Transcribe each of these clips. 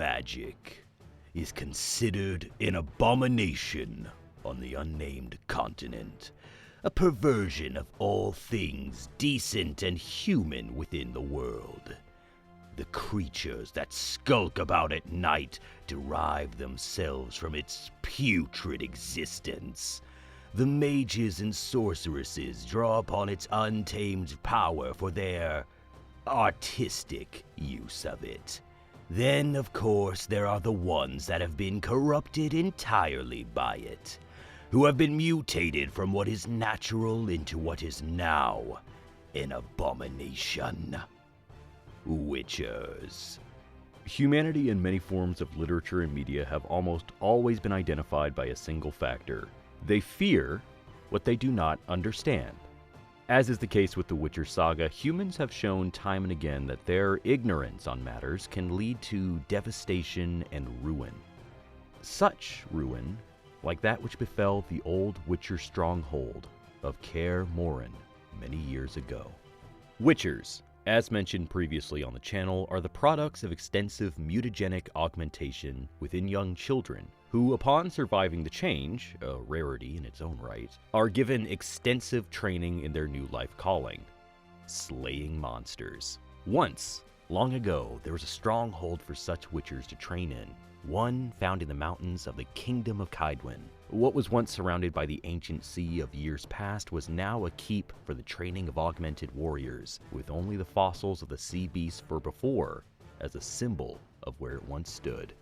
magic is considered an abomination on the unnamed continent, a perversion of all things decent and human within the world. The creatures that skulk about at night derive themselves from its putrid existence. The mages and sorceresses draw upon its untamed power for their artistic use of it. Then, of course, there are the ones that have been corrupted entirely by it, who have been mutated from what is natural into what is now an abomination. Witchers. Humanity and many forms of literature and media have almost always been identified by a single factor. They fear what they do not understand. As is the case with the Witcher saga, humans have shown time and again that their ignorance on matters can lead to devastation and ruin. Such ruin, like that which befell the old Witcher stronghold of Kaer Morhen many years ago. Witchers, as mentioned previously on the channel, are the products of extensive mutagenic augmentation within young children, who, upon surviving the change, a rarity in its own right, are given extensive training in their new life calling: slaying monsters. Once, long ago, there was a stronghold for such witchers to train in, one found in the mountains of the Kingdom of Kaedwen. What was once surrounded by the ancient sea of years past was now a keep for the training of augmented warriors, with only the fossils of the sea beast before as a symbol of where it once stood.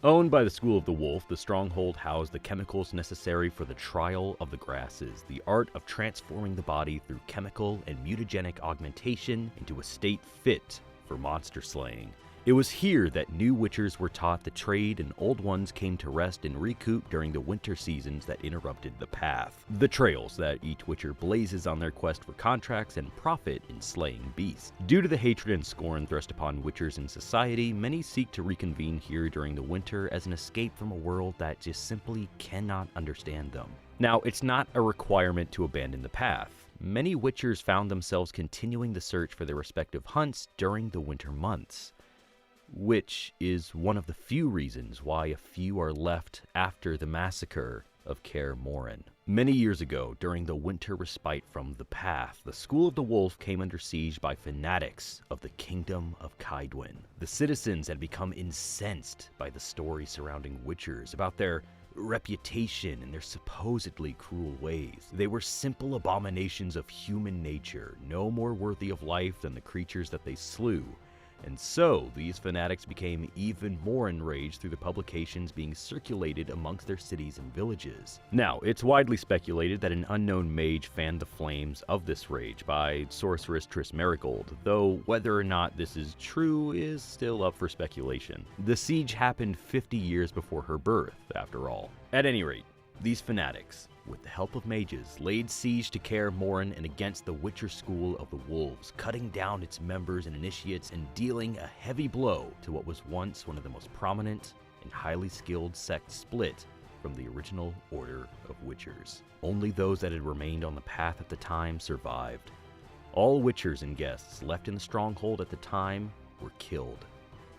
Owned by the School of the Wolf, the stronghold housed the chemicals necessary for the trial of the grasses, the art of transforming the body through chemical and mutagenic augmentation into a state fit for monster slaying. It was here that new witchers were taught the trade and old ones came to rest and recoup during the winter seasons that interrupted the path. The trails that each witcher blazes on their quest for contracts and profit in slaying beasts. Due to the hatred and scorn thrust upon witchers in society, many seek to reconvene here during the winter as an escape from a world that just simply cannot understand them. Now, it's not a requirement to abandon the path. Many witchers found themselves continuing the search for their respective hunts during the winter months, which is one of the few reasons why a few are left after the massacre of Kaer Morhen. Many years ago, during the winter respite from the path, the School of the Wolf came under siege by fanatics of the Kingdom of Kaedwen. The citizens had become incensed by the story surrounding witchers, about their reputation and their supposedly cruel ways. They were simple abominations of human nature, no more worthy of life than the creatures that they slew. And so, these fanatics became even more enraged through the publications being circulated amongst their cities and villages. Now, it's widely speculated that an unknown mage fanned the flames of this rage by sorceress Triss Merigold, though whether or not this is true is still up for speculation. The siege happened 50 years before her birth, after all. At any rate, these fanatics, with the help of mages, laid siege to Kaer Morhen and against the Witcher School of the Wolves, cutting down its members and initiates and dealing a heavy blow to what was once one of the most prominent and highly skilled sects split from the original order of Witchers. Only those that had remained on the path at the time survived. All Witchers and guests left in the stronghold at the time were killed,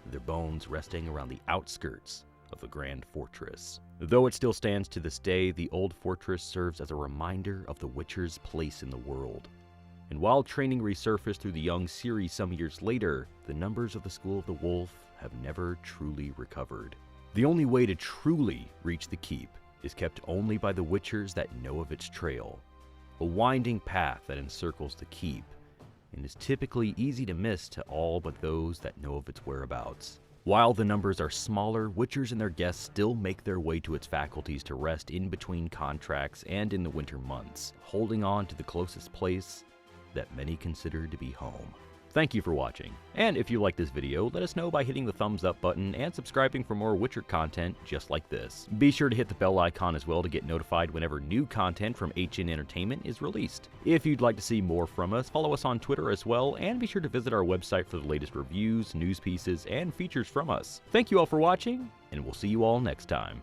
their bones resting around the outskirts of the Grand Fortress. Though it still stands to this day, the old fortress serves as a reminder of the Witcher's place in the world. And while training resurfaced through the Young series some years later, the numbers of the School of the Wolf have never truly recovered. The only way to truly reach the keep is kept only by the Witchers that know of its trail, a winding path that encircles the keep, and is typically easy to miss to all but those that know of its whereabouts. While the numbers are smaller, Witchers and their guests still make their way to its faculties to rest in between contracts and in the winter months, holding on to the closest place that many consider to be home. Thank you for watching, and if you like this video, let us know by hitting the thumbs up button and subscribing for more Witcher content just like this. Be sure to hit the bell icon as well to get notified whenever new content from HN Entertainment is released. If you'd like to see more from us, follow us on Twitter as well, and be sure to visit our website for the latest reviews, news pieces, and features from us. Thank you all for watching, and we'll see you all next time.